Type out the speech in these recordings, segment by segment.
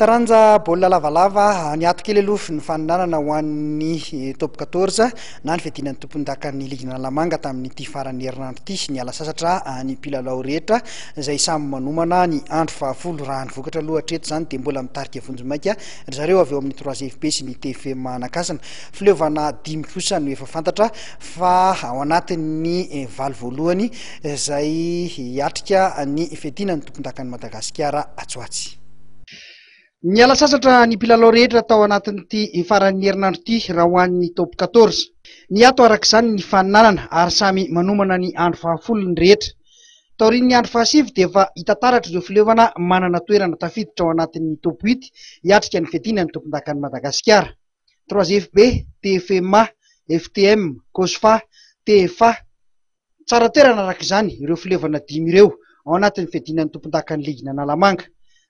Taranja baolina lavalava ny ato kely aloha ny faninanana ho an'ny top 14 na ny fiadinan'ny tompondakan'ny Ligue Lamanga tamin'ity faran'ny herinandro ity ny ala sasatra ny mpilalao rehetra izay samy manomana ny andro fahafolo raha ny vokatra aloha hatreto zany dia mbola mitarika vonjomaika ry zareo avy eo amin'ny 3FP sy ny TFM Anakasana fileovana 10 kosa no efa fantatra fa ao anatin'ny valo voalohany izay hiatrika ny fiadinan'ny tompondakan'ny Madagasikara Atsoatsy. Ny ala sasatra ny mpilalao rehetra tao anatin'ity faran'ny herinandro ity raha ho an'ny top 14 ny ato arak'izany ny faninanana ary samy manomana ny andro fahafolo ny rehetra. Taorian'ny andro fahasivy dia efa hita taratra ireo fileovana manana toerana tafiditra ao anatin'ny top 8 hiatrika ny fiadinan'ny tompondakan'ny Madagasikara. 3FB, TFMA, FTM, COSFA, TFA tsara toerana arak'izany ireo fileovana 5 ireo ao anatin'ny fiadinan'ny tompondakan'ny Ligue Lamanga.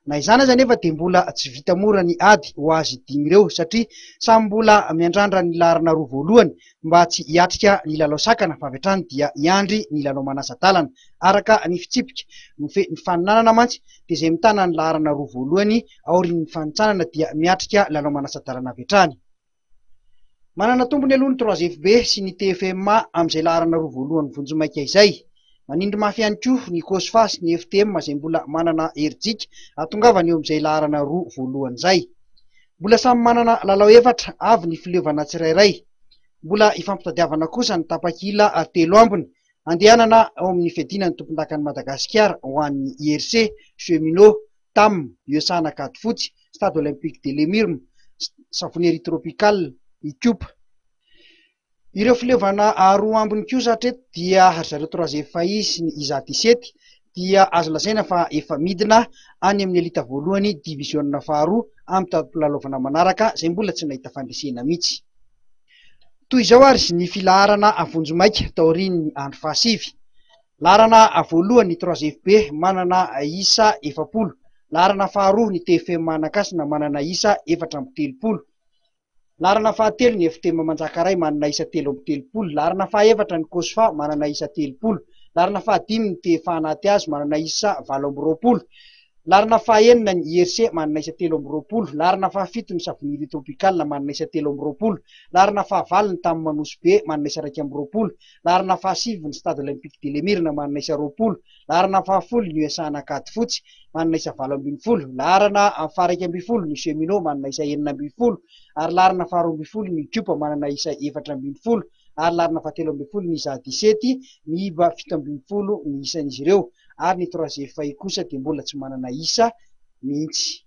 Na izany aza nefa dia mbola tsy vita mora ny ady ho azy 5 ireo satria samy mbola miandrandra ny laharana roa voalohany mba tsy hiatrika ny lalao sakana fa avy hatrany dia hiandry ny lalao manasa-dalana araka ny fitsipika ny faninanana mantsy dia izay mitana ny laharana roa voalohany aorian'ny fanitsanana dia miatrika lalao manasa-dalana avy hatrany. Manana tombony aloha ny 3FB sy ny TFMA amin'izay laharana roa voalohany vonjomaika izay. Manindry mafy ihany koa ny COSFA sy ny FTM izay mbola manana herijika atongavany eo amin'izay laharana roa voalohany izay. Mbola samy manana lalao efatra avy ny fileovana tsirairay. Mbola ifampitadiavana kosa ny tapakila 3 ambiny andehanana ao amin'ny fiadinan'ny tompondakan'ny Madagasikara ho an'ny IRC, Cheminot, TAM, Iosana Kadifotsy, Stade Olympique de Lemirme, Savonnerie Tropicale, Ikupa. Ireo fileovana roa ambiny kosa hatreto dia zareo 3FAI sy ny IZA 17 dia azo lazaina fa efa midina any amin'ny elita voalohany divisiona faharoa amin'ny tampilalaovana manaraka izay mbola tsy nahita fandresena mihitsy. Toy izao ary ny filaharana vonjomaika taorian'ny andro fahasivy. Laharana voalohany ny 3FB manana isa 0, laharana faharoa ny TFM Anakasana manana isa 430. Laharana fahatelo ny FTM Manjakaray manana isa 330, laharana fahaefatra ny COSFA manana isa 30, laharana fahadimy ny TFA Anaty manana isa 20, laharana fahaenina ny IRC manana isa 13, laharana fahafito ny Savonnerie Tropicale manana isa 13, laharana fahavalo ny Tamme Manosbe manana isa 12, laharana fahasivy ny Stade Olympique de Lemirne manana isa 20, laharana fahafolo ny Iosana Kadifotsy manana isa 12, laharana faha-12 ny Cheminot manana isa 9, ary laharana faha-12 ny Ikupa manana isa 14, ary laharana faha-13 ny IZA 17, ny IBA 17 ny isan'izy ireo, ary ny 3FAI kosa dia mbola tsy manana isa mihitsy.